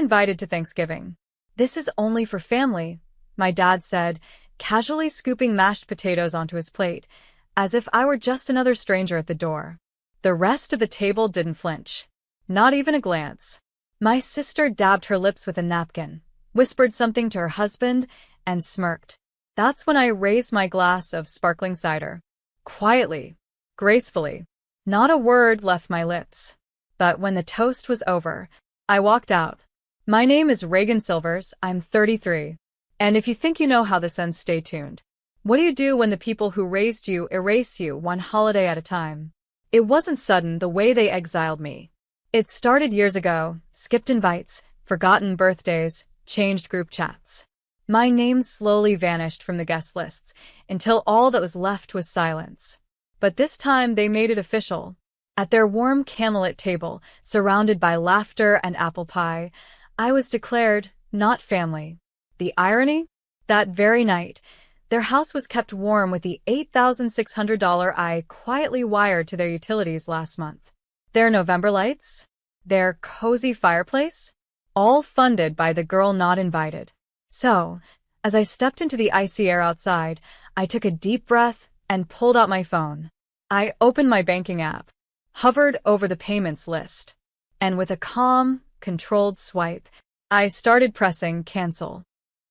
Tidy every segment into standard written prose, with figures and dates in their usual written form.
invited to Thanksgiving. This is only for family, my dad said, casually scooping mashed potatoes onto his plate, as if I were just another stranger at the door. The rest of the table didn't flinch. Not even a glance. My sister dabbed her lips with a napkin, whispered something to her husband, and smirked. That's when I raised my glass of sparkling cider. Quietly, gracefully. Not a word left my lips. But when the toast was over, I walked out. My name is Reagan Silvers, I'm 33. And if you think you know how this ends, stay tuned. What do you do when the people who raised you erase you one holiday at a time? It wasn't sudden the way they exiled me. It started years ago, skipped invites, forgotten birthdays, changed group chats. My name slowly vanished from the guest lists until all that was left was silence. But this time they made it official. At their warm candlelit table, surrounded by laughter and apple pie, I was declared not family. The irony? That very night, their house was kept warm with the $8,600 I quietly wired to their utilities last month. Their November lights? Their cozy fireplace? All funded by the girl not invited. So, as I stepped into the icy air outside, I took a deep breath and pulled out my phone. I opened my banking app, hovered over the payments list, and with a calm, controlled swipe, I started pressing cancel.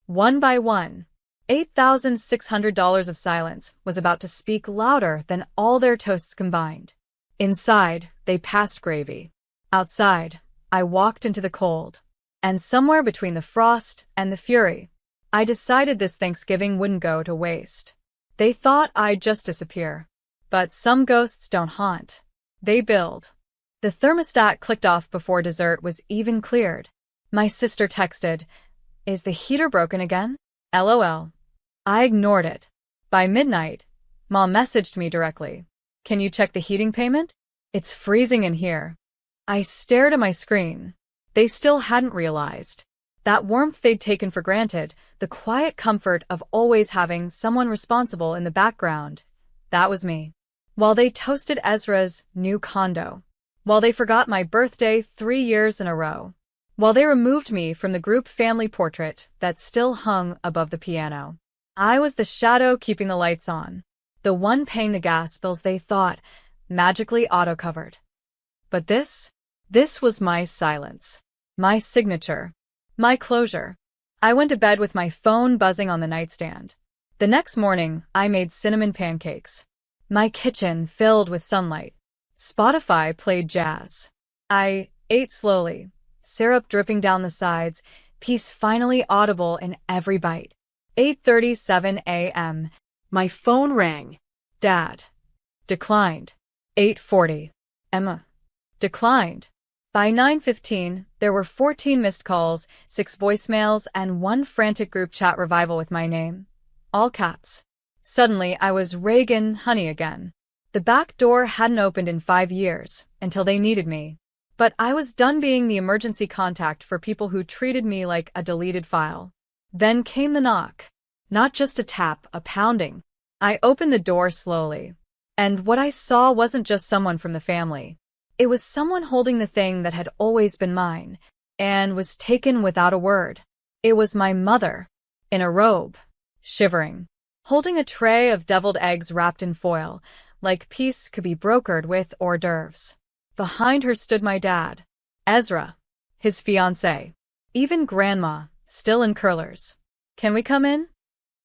One by one, $8,600 of silence was about to speak louder than all their toasts combined. Inside, they passed gravy. Outside, I walked into the cold. And somewhere between the frost and the fury, I decided this Thanksgiving wouldn't go to waste. They thought I'd just disappear. But some ghosts don't haunt. They build. The thermostat clicked off before dessert was even cleared. My sister texted, "Is the heater broken again?" LOL. I ignored it. By midnight, Mom messaged me directly. "Can you check the heating payment? It's freezing in here." I stared at my screen. They still hadn't realized. That warmth they'd taken for granted, the quiet comfort of always having someone responsible in the background, that was me. While they toasted Ezra's new condo. While they forgot my birthday 3 years in a row. While they removed me from the group family portrait that still hung above the piano. I was the shadow keeping the lights on. The one paying the gas bills they thought magically auto-covered. But this was my silence. My signature. My closure. I went to bed with my phone buzzing on the nightstand. The next morning, I made cinnamon pancakes. My kitchen filled with sunlight. Spotify played jazz. I ate slowly, syrup dripping down the sides, peace finally audible in every bite. 8:37 a.m. My phone rang. Dad. Declined. 8:40. Emma. Declined. By 9:15, there were 14 missed calls, 6 voicemails, and 1 frantic group chat revival with my name. All caps. Suddenly, I was Reagan Honey again. The back door hadn't opened in 5 years, until they needed me. But I was done being the emergency contact for people who treated me like a deleted file. Then came the knock. Not just a tap, a pounding. I opened the door slowly. And what I saw wasn't just someone from the family. It was someone holding the thing that had always been mine, and was taken without a word. It was my mother, in a robe, shivering, holding a tray of deviled eggs wrapped in foil, like peace could be brokered with hors d'oeuvres. Behind her stood my dad, Ezra, his fiancé, even Grandma, still in curlers. "Can we come in?"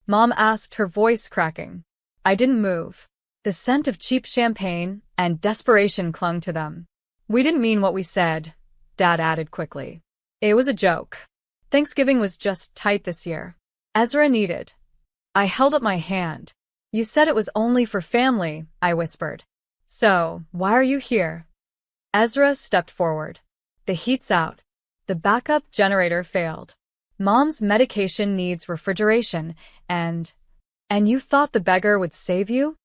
Mom asked, her voice cracking. I didn't move. The scent of cheap champagne and desperation clung to them. "We didn't mean what we said," Dad added quickly. "It was a joke. Thanksgiving was just tight this year." Ezra needed. I held up my hand. "You said it was only for family," I whispered. "So, why are you here?" Ezra stepped forward. "The heat's out. The backup generator failed. Mom's medication needs refrigeration, and you thought the beggar would save you?"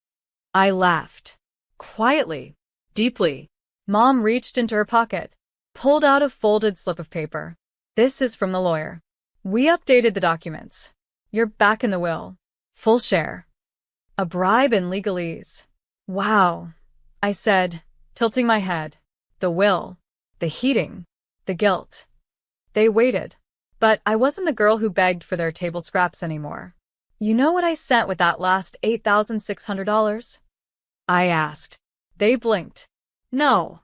I laughed. Quietly, deeply. Mom reached into her pocket, pulled out a folded slip of paper. "This is from the lawyer. We updated the documents. You're back in the will. Full share. A bribe in legalese." "Wow," I said, tilting my head. The will, the heating, the guilt. They waited. But I wasn't the girl who begged for their table scraps anymore. You know what I sent with that last $8,600? I asked. They blinked. No.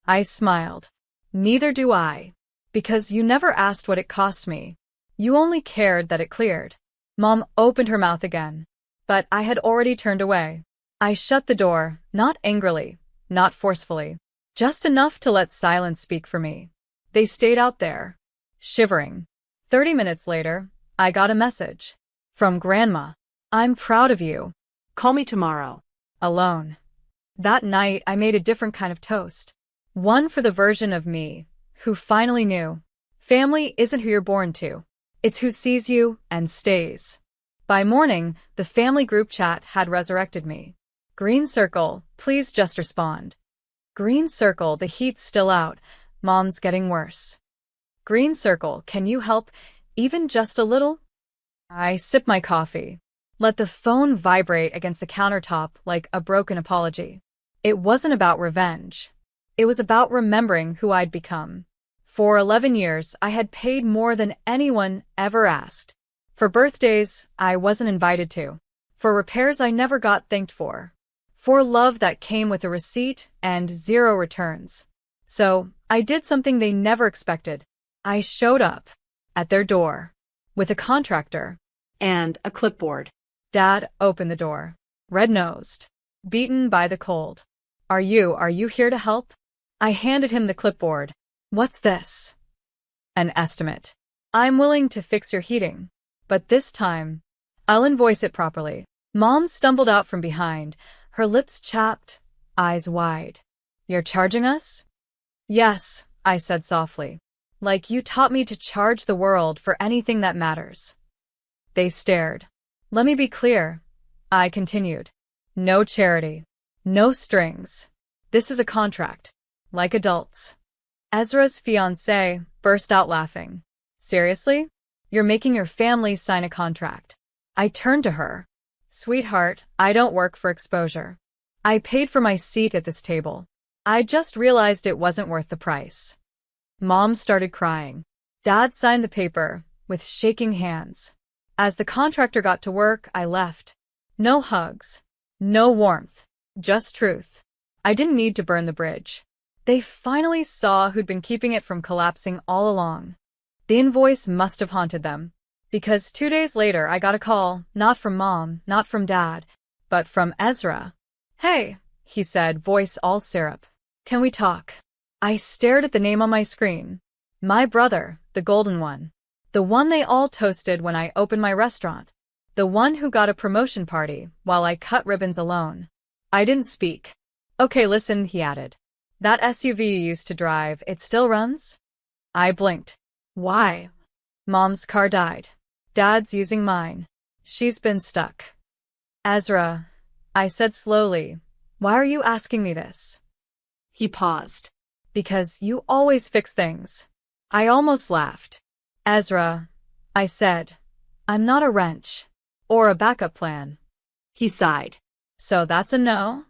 I smiled. Neither do I. Because you never asked what it cost me. You only cared that it cleared. Mom opened her mouth again. But I had already turned away. I shut the door, not angrily, not forcefully. Just enough to let silence speak for me. They stayed out there, shivering. 30 minutes later, I got a message. From Grandma. I'm proud of you. Call me tomorrow. Alone. That night, I made a different kind of toast. One for the version of me who finally knew. Family isn't who you're born to. It's who sees you and stays. By morning, the family group chat had resurrected me. Green circle, please just respond. Green circle, the heat's still out. Mom's getting worse. Green circle, can you help, even just a little? I sip my coffee. Let the phone vibrate against the countertop like a broken apology. It wasn't about revenge. It was about remembering who I'd become. For 11 years, I had paid more than anyone ever asked. For birthdays, I wasn't invited to. For repairs I never got thanked for. For love that came with a receipt and 0 returns. So, I did something they never expected. I showed up at their door with a contractor And a clipboard. Dad opened the door, red-nosed, beaten by the cold. Are you here to help? I handed him the clipboard. What's this? An estimate. I'm willing to fix your heating. But this time, I'll invoice it properly. Mom stumbled out from behind, her lips chapped, eyes wide. You're charging us? Yes, I said softly. Like you taught me to charge the world for anything that matters. They stared. Let me be clear, I continued. No charity. No strings. This is a contract. Like adults. Ezra's fiancé burst out laughing. Seriously? You're making your family sign a contract. I turned to her. Sweetheart, I don't work for exposure. I paid for my seat at this table. I just realized it wasn't worth the price. Mom started crying. Dad signed the paper, with shaking hands. As the contractor got to work, I left. No hugs. No warmth. Just truth. I didn't need to burn the bridge. They finally saw who'd been keeping it from collapsing all along. The invoice must have haunted them. Because 2 days later I got a call, not from Mom, not from Dad, but from Ezra. Hey, he said, voice all syrup. Can we talk? I stared at the name on my screen. My brother, the golden one. The one they all toasted when I opened my restaurant. The one who got a promotion party while I cut ribbons alone. I didn't speak. Okay, listen, he added. That SUV you used to drive, it still runs? I blinked. Why? Mom's car died. Dad's using mine. She's been stuck. Ezra, I said slowly, why are you asking me this? He paused. Because you always fix things. I almost laughed. Ezra, I said, I'm not a wrench. Or a backup plan. He sighed. So that's a no?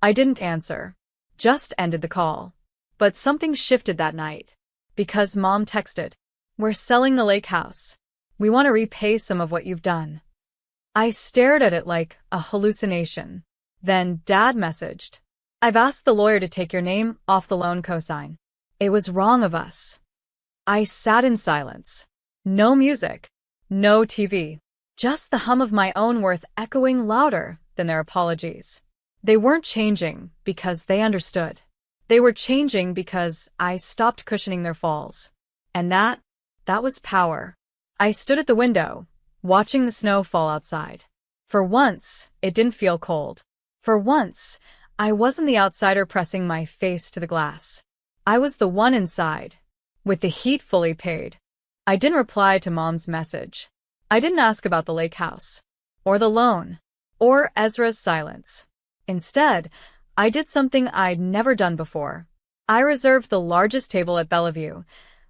I didn't answer. Just ended the call. But something shifted that night. Because Mom texted, we're selling the lake house. We want to repay some of what you've done. I stared at it like a hallucination. Then Dad messaged, I've asked the lawyer to take your name off the loan cosign. It was wrong of us. I sat in silence. No music. No TV. Just the hum of my own worth echoing louder than their apologies. They weren't changing because they understood. They were changing because I stopped cushioning their falls. And that was power. I stood at the window, watching the snow fall outside. For once, it didn't feel cold. For once, I wasn't the outsider pressing my face to the glass. I was the one inside, with the heat fully paid. I didn't reply to Mom's message. I didn't ask about the lake house, or the loan, or Ezra's silence. Instead, I did something I'd never done before. I reserved the largest table at Bellevue,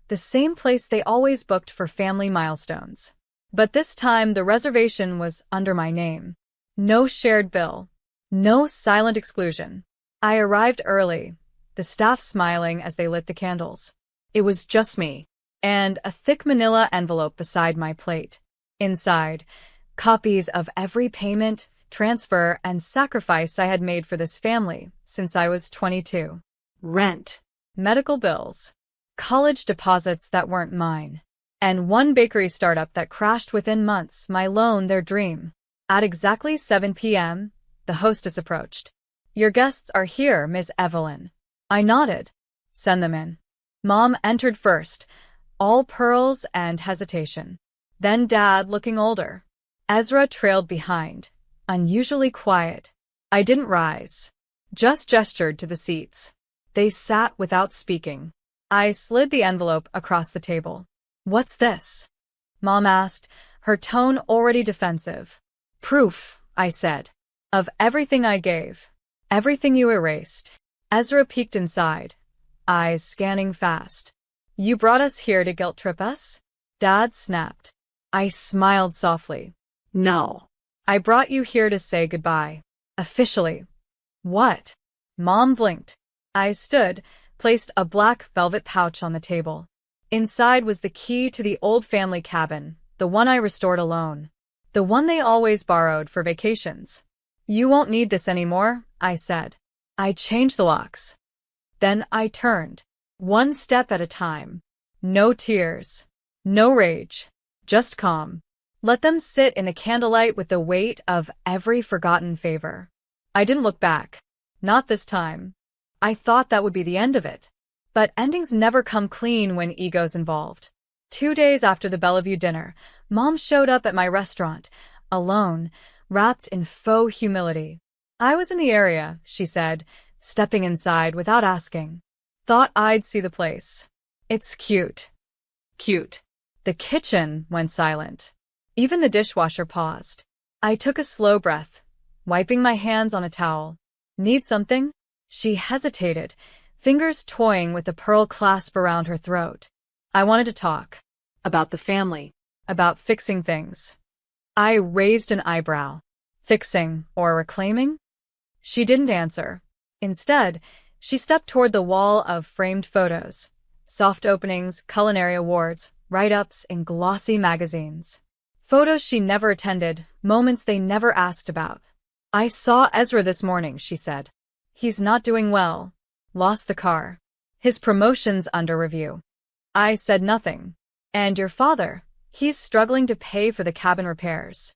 the same place they always booked for family milestones. But this time, the reservation was under my name. No shared bill. No silent exclusion. I arrived early, the staff smiling as they lit the candles. It was just me. and a thick manila envelope beside my plate. Inside, copies of every payment, transfer, and sacrifice I had made for this family since I was 22. Rent. Medical bills, college deposits that weren't mine, and one bakery startup that crashed within months, my loan, their dream. At exactly 7 p.m., the hostess approached. "Your guests are here, Miss Evelyn." I nodded. "Send them in." Mom entered first, all pearls and hesitation. Then Dad, looking older. Ezra trailed behind, unusually quiet. I didn't rise, just gestured to the seats. They sat without speaking. I slid the envelope across the table. "What's this?" Mom asked, her tone already defensive. "Proof," I said, "of everything I gave. Everything you erased." Ezra peeked inside, eyes scanning fast. "You brought us here to guilt-trip us?" Dad snapped. I smiled softly. No. "I brought you here to say goodbye. Officially." "What?" Mom blinked. I stood, placed a black velvet pouch on the table. Inside was the key to the old family cabin, the one I restored alone. The one they always borrowed for vacations. "You won't need this anymore," I said. I changed the locks. Then I turned, one step at a time. No tears, no rage, just calm. Let them sit in the candlelight with the weight of every forgotten favor. I didn't look back. Not this time. I thought that would be the end of it. But endings never come clean when ego's involved. 2 days after the Bellevue dinner, Mom showed up at my restaurant, alone, wrapped in faux humility. "I was in the area," she said, stepping inside without asking. "Thought I'd see the place. It's cute." Cute. The kitchen went silent. Even the dishwasher paused. I took a slow breath, wiping my hands on a towel. "Need something?" She hesitated, fingers toying with the pearl clasp around her throat. I wanted to talk. About the family. About fixing things. I raised an eyebrow. Fixing or reclaiming? She didn't answer. Instead, she stepped toward the wall of framed photos. Soft openings, culinary awards, write-ups in glossy magazines. Photos she never attended, moments they never asked about. "I saw Ezra this morning," she said. "He's not doing well. Lost the car. His promotion's under review." I said nothing. "And your father? He's struggling to pay for the cabin repairs."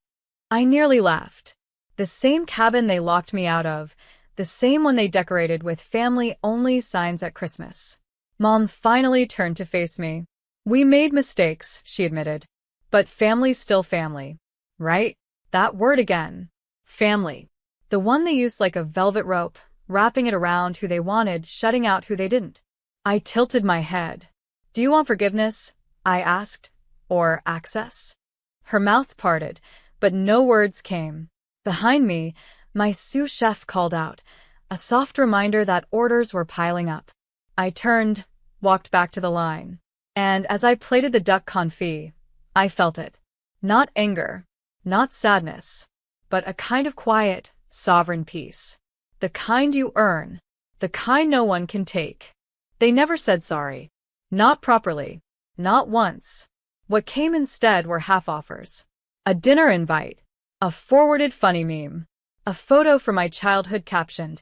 I nearly laughed. The same cabin they locked me out of, the same one they decorated with family-only signs at Christmas. Mom finally turned to face me. "We made mistakes," she admitted. "But family's still family. Right?" That word again. Family. The one they used like a velvet rope, wrapping it around who they wanted, shutting out who they didn't. I tilted my head. "Do you want forgiveness?" I asked. "Or access?" Her mouth parted, but no words came. Behind me, my sous chef called out, a soft reminder that orders were piling up. I turned, walked back to the line. And as I plated the duck confit, I felt it. Not anger, not sadness, but a kind of quiet, sovereign peace. The kind you earn, the kind no one can take. They never said sorry. Not properly. Not once. What came instead were half-offers. A dinner invite. A forwarded funny meme. A photo from my childhood captioned,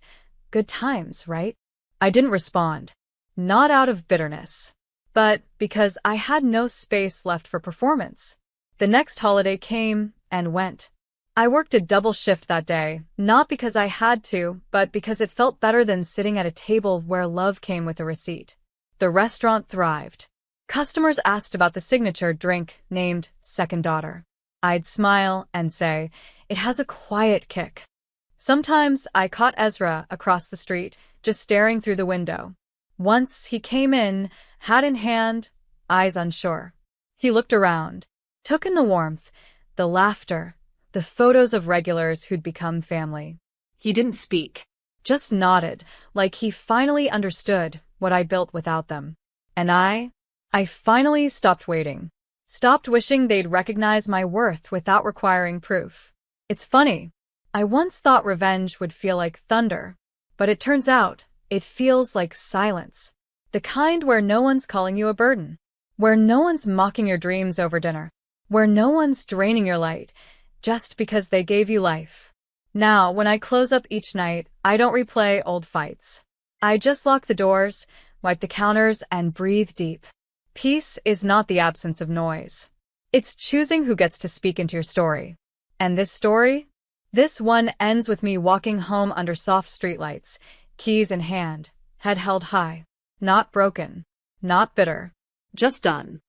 "Good times, right?" I didn't respond. Not out of bitterness, but because I had no space left for performance. The next holiday came and went. I worked a double shift that day, not because I had to, but because it felt better than sitting at a table where love came with a receipt. The restaurant thrived. Customers asked about the signature drink named Second Daughter. I'd smile and say, "It has a quiet kick." Sometimes I caught Ezra across the street, just staring through the window. Once he came in, hat in hand, eyes unsure. He looked around, took in the warmth, the laughter, the photos of regulars who'd become family. He didn't speak. Just nodded, like he finally understood what I built without them. And I finally stopped waiting. Stopped wishing they'd recognize my worth without requiring proof. It's funny. I once thought revenge would feel like thunder, but it turns out it feels like silence. The kind where no one's calling you a burden. Where no one's mocking your dreams over dinner. Where no one's draining your light just because they gave you life. Now, when I close up each night, I don't replay old fights. I just lock the doors, wipe the counters, and breathe deep. Peace is not the absence of noise. It's choosing who gets to speak into your story. And this story? This one ends with me walking home under soft streetlights, keys in hand, head held high. Not broken. Not bitter. Just done.